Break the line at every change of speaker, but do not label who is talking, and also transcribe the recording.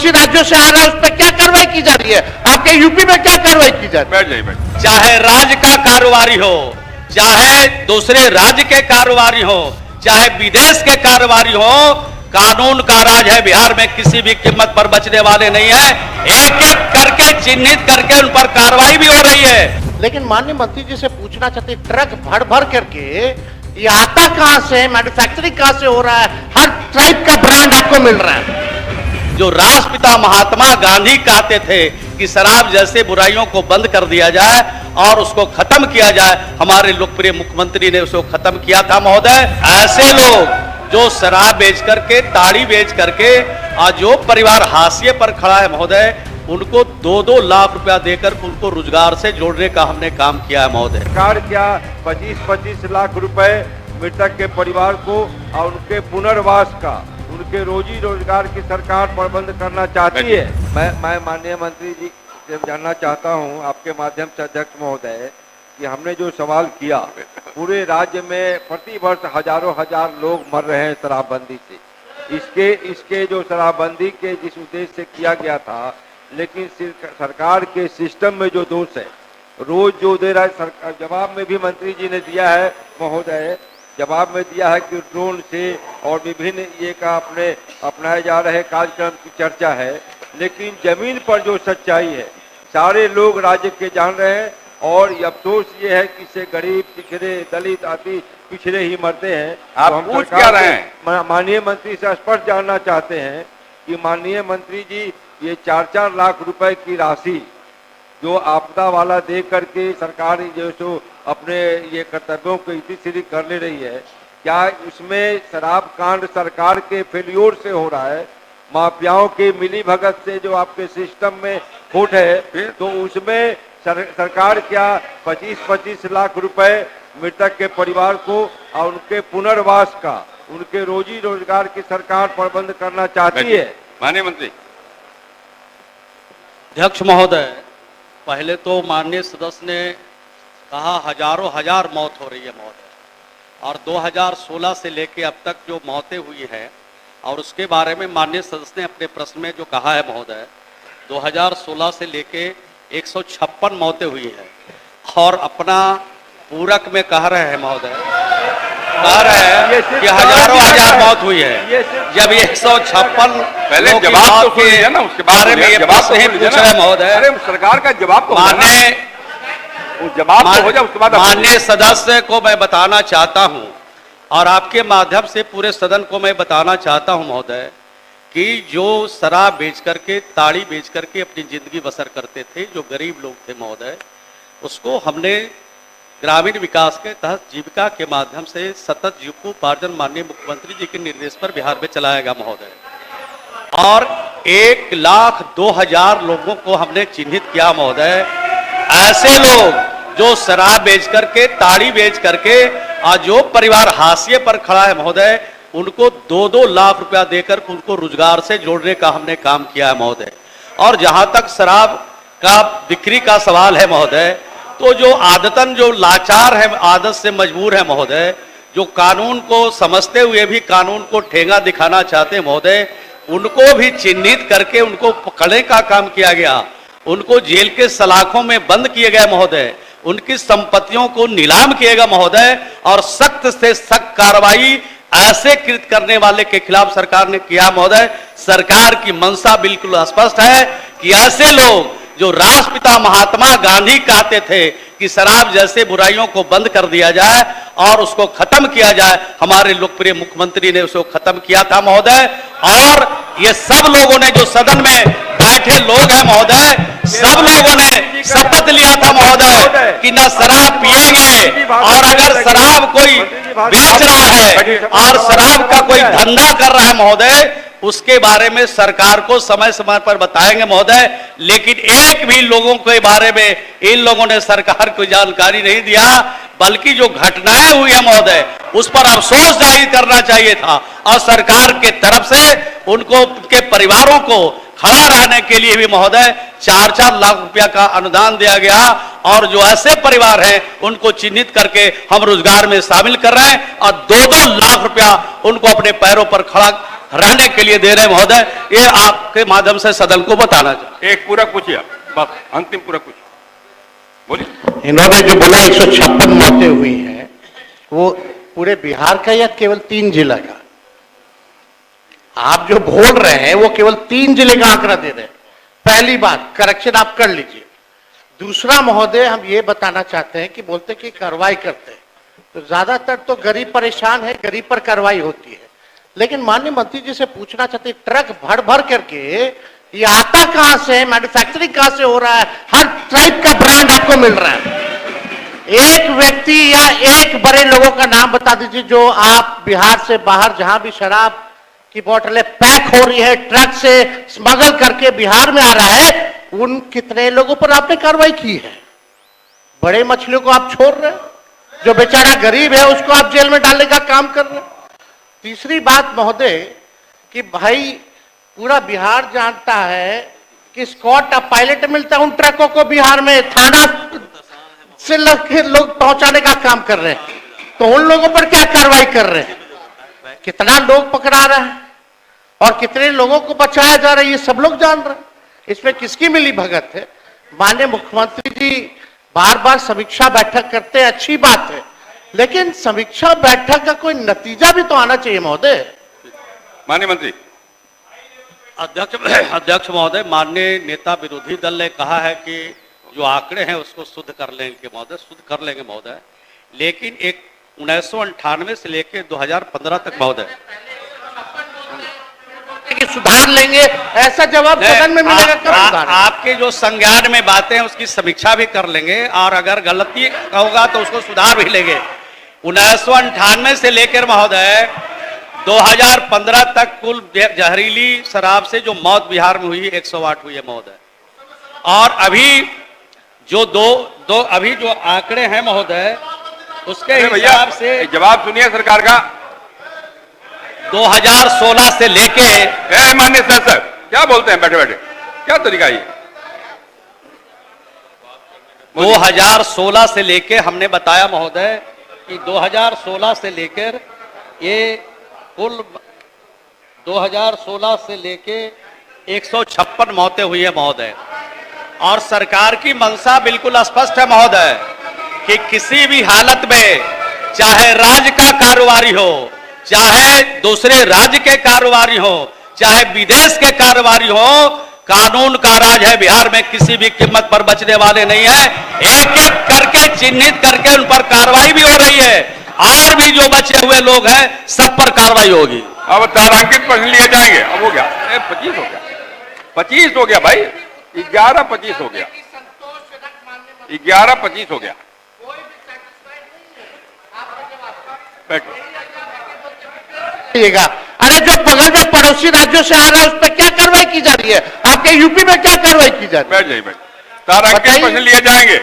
पड़ोसी राज्यों से आ रहा है उस पर क्या कार्रवाई की जा रही है? आपके यूपी में क्या कार्रवाई की जा रही है?
चाहे राज्य का कारोबारी हो, चाहे दूसरे राज्य के कारोबारी हो, चाहे विदेश के कारोबारी हो, कानून का राज है बिहार में, किसी भी कीमत पर बचने वाले नहीं है। एक एक करके चिन्हित करके उन पर कार्रवाई भी हो रही है।
लेकिन माननीय मंत्री जी से पूछना चाहते, ट्रक भर भर करके ये आता कहां से, मैन्युफैक्चरिंग कहां से हो रहा है? हर टाइप का ब्रांड आपको मिल रहा है।
जो राष्ट्रपिता महात्मा गांधी कहते थे कि शराब जैसे बुराइयों को बंद कर दिया जाए और उसको खत्म किया जाए, हमारे लोकप्रिय मुख्यमंत्री ने उसको खत्म किया था महोदय। ऐसे लोग जो शराब बेच करके, ताड़ी बेच करके, और जो परिवार हाशिए पर खड़ा है महोदय, उनको 2-2 लाख रुपया देकर उनको रोजगार से जोड़ने का हमने काम किया है महोदय।
सरकार क्या 25-25 लाख रुपए मृतक के परिवार को और उनके पुनर्वास का, उनके रोजी रोजगार की सरकार प्रबंध करना चाहती है? मैं माननीय मंत्री जी से जानना चाहता हूं आपके माध्यम से अध्यक्ष महोदय कि हमने जो सवाल किया, पूरे राज्य में प्रति वर्ष हजारों हजार लोग मर रहे हैं शराबबंदी से। इसके जो शराबबंदी के जिस उद्देश्य से किया गया था, लेकिन सरकार के सिस्टम में जो दोष है, रोज जो दे रहा है सरकार, जवाब में भी मंत्री जी ने दिया है महोदय, जवाब में दिया है कि ड्रोन से और विभिन्न ये का अपनाए जा रहे कार्यक्रम की चर्चा है, लेकिन जमीन पर जो सच्चाई है सारे लोग राज्य के जान रहे हैं। और अफसोस ये है कि इससे गरीब, पिछड़े, दलित आदि पिछड़े ही मरते हैं।
आप
तो हम
पूछ क्या रहे हैं?
माननीय मंत्री से स्पष्ट जानना चाहते हैं कि माननीय मंत्री जी ये 4-4 लाख रुपए की राशि जो आपदा वाला दे करके सरकार जो सो अपने ये कर्तव्यों को इतिश्री कर ले रही है, क्या उसमें शराब कांड सरकार के फेल्योर से हो रहा है, माफियाओं के मिली भगत से जो आपके सिस्टम में खोट है, तो उसमें सरकार क्या 25-25 लाख रुपए मृतक के परिवार को और उनके पुनर्वास का, उनके रोजी रोजगार की सरकार प्रबंध करना चाहती है?
माननीय मंत्री।
अध्यक्ष महोदय, पहले तो माननीय सदस्य ने कहा हजारों हजार मौत हो रही है महोदय, और 2016 से लेके अब तक जो मौतें हुई हैं, और उसके बारे में माननीय सदस्य ने अपने प्रश्न में जो कहा है महोदय, 2016 से लेके 156 मौतें हुई है, और अपना पूरक में कह रहे हैं महोदय, कह रहे हैं कि हजारों हजार मौत हुई है। जब ये 156
पहले जवाब तो सुन लिया ना, उसके
बारे में ये बात नहीं पूछ रहे महोदय।
अरे सरकार का जवाब तो
माननीय
जवाब तो हो जाए, उसके बाद
माननीय सदस्य को मैं बताना चाहता हूं, और आपके माध्यम से पूरे सदन को मैं बताना चाहता हूं महोदय, कि जो शराब बेच करके, ताड़ी बेच करके अपनी जिंदगी बसर करते थे, जो गरीब लोग थे महोदय, उसको हमने ग्रामीण विकास के तहत जीविका के माध्यम से सतत जीविकोपार्जन माननीय मुख्यमंत्री जी के निर्देश पर बिहार में चलाया गया महोदय, और 1,02,000 लोगों को हमने चिन्हित किया महोदय। ऐसे लोग जो शराब बेच करके, ताड़ी बेच करके, और जो परिवार हाशिए पर खड़ा है महोदय, उनको 2-2 लाख रुपया देकर उनको रोजगार से जोड़ने का हमने काम किया है महोदय। और जहां तक शराब का बिक्री का सवाल है महोदय, तो जो आदतन जो लाचार है, आदत से मजबूर है महोदय, जो कानून को समझते हुए भी कानून को ठेंगा दिखाना चाहते हैं महोदय, उनको भी चिन्हित करके उनको पकड़ने का काम किया गया, उनको जेल के सलाखों में बंद किए गए महोदय, उनकी संपत्तियों को नीलाम किएगा महोदय, और सख्त से सख्त कार्रवाई ऐसे कृत करने वाले के खिलाफ सरकार ने किया महोदय। सरकार की मंशा बिल्कुल स्पष्ट है कि ऐसे लोग जो राष्ट्रपिता महात्मा गांधी कहते थे कि शराब जैसे बुराइयों को बंद कर दिया जाए और उसको खत्म किया जाए, हमारे लोकप्रिय मुख्यमंत्री ने उसको खत्म किया था महोदय। और ये सब लोगों ने, जो सदन में बैठे लोग हैं महोदय, सब लोगों ने शपथ लिया था महोदय कि न शराब पिएंगे, और अगर शराब कोई बेच रहा है और शराब का कोई धंधा कर रहा है महोदय, उसके बारे में सरकार को समय समय पर बताएंगे महोदय। लेकिन एक भी लोगों के बारे में इन लोगों ने सरकार को जानकारी नहीं दिया, बल्कि जो घटनाएं हुई है महोदय, उस पर अफसोस जाहिर करना चाहिए था, और सरकार के तरफ से उनको, उनके परिवारों को खड़ा रहने के लिए भी महोदय 4-4 लाख रुपया का अनुदान दिया गया, और जो ऐसे परिवार हैं उनको चिन्हित करके हम रोजगार में शामिल कर रहे हैं, और 2-2 लाख रुपया उनको अपने पैरों पर खड़ा रहने के लिए दे रहे हैं महोदय, ये आपके माध्यम से सदन को बताना चाहते
एक पूरक पूछिए आप, बस अंतिम पूरक पूछिए, बोलिए।
इन्होंने जो बोला 156 मौतें हुई हैं, वो पूरे बिहार का या केवल 3 जिला का? आप जो बोल रहे हैं वो केवल 3 जिले का आंकड़ा दे रहे हैं। पहली बात, करेक्शन आप कर लीजिए। दूसरा महोदय, हम ये बताना चाहते हैं कि बोलते कि कार्रवाई करते हैं, तो ज्यादातर तो गरीब परेशान है, गरीब पर कार्रवाई होती है। लेकिन माननीय मंत्री जी से पूछना चाहते हैं, ट्रक भर भर करके ये आता कहां से है, मैन्युफैक्चरिंग कहां से हो रहा है? हर टाइप का ब्रांड आपको मिल रहा है। एक व्यक्ति या एक बड़े लोगों का नाम बता दीजिए जो आप बिहार से बाहर जहां भी शराब की बोतलें पैक हो रही है, ट्रक से स्मगल करके बिहार में आ रहा है, उन कितने लोगों पर आपने कार्रवाई की है? बड़े मछलियों को आप छोड़ रहे हैं, जो बेचारा गरीब है उसको आप जेल में डालने का काम कर रहे हैं। तीसरी बात महोदय कि भाई पूरा बिहार जानता है कि स्कॉट पायलट मिलता है उन ट्रकों को बिहार में, थाना से लोग पहुंचाने का काम कर रहे हैं, तो उन लोगों पर क्या कार्रवाई कर रहे हैं? कितना लोग पकड़ा रहा है और कितने लोगों को बचाया जा रहा है, ये सब लोग जान रहे हैं। इसमें किसकी मिली भगत है? माननीय मुख्यमंत्री जी बार बार समीक्षा बैठक करते हैं, अच्छी बात है, लेकिन समीक्षा बैठक का कोई नतीजा भी तो आना चाहिए महोदय।
माननीय मंत्री।
अध्यक्ष महोदय, माननीय नेता विरोधी दल ने कहा है कि जो आंकड़े हैं उसको शुद्ध कर लेंगे महोदय, शुद्ध कर लेंगे महोदय, लेकिन एक 1998 से लेकर 2015 तक महोदय
कि सुधार लेंगे, ऐसा जवाब सदन में मिलेगा कब सुधार?
आपके जो संज्ञान में बातें हैं उसकी समीक्षा भी कर लेंगे और अगर गलती होगा तो उसको सुधार भी लेंगे। 1998 से लेकर महोदय 2015 तक कुल जहरीली शराब से जो मौत बिहार में हुई 108 हुई है महोदय, और अभी जो अभी जो आंकड़े हैं महोदय उसके हिसाब से
जवाब सुनिए सरकार का।
2016 से लेके
माननीय सर क्या बोलते हैं बैठे बैठे, क्या तरीका ये?
2016 से लेके हमने बताया महोदय कि 2016 से लेकर ये कुल 2016 से लेके 156 मौतें हुई है महोदय, और सरकार की मंशा बिल्कुल स्पष्ट है महोदय कि किसी भी हालत में चाहे राज्य का कारोबारी हो, चाहे दूसरे राज्य के कारोबारी हो, चाहे विदेश के कारोबारी हो, कानून का राज है बिहार में, किसी भी कीमत पर बचने वाले नहीं है। एक एक करके चिन्हित करके उन पर कार्रवाई भी हो रही है, और भी जो बचे हुए लोग हैं सब पर कार्रवाई होगी।
अब तारांकित प्रश्न लिए जाएंगे। अब हो गया 25 हो गया, 25 हो गया भाई, 11-25 हो गया, 11-25 हो गया। बैठो।
अरे जो बगल में पड़ोसी राज्यों से आ रहा है उस पर क्या कार्रवाई की जा रही है? आपके यूपी में क्या कार्रवाई की जा रही है?
बैठ जाइए, बैठ। तारांकित प्रश्न लिए जाएंगे।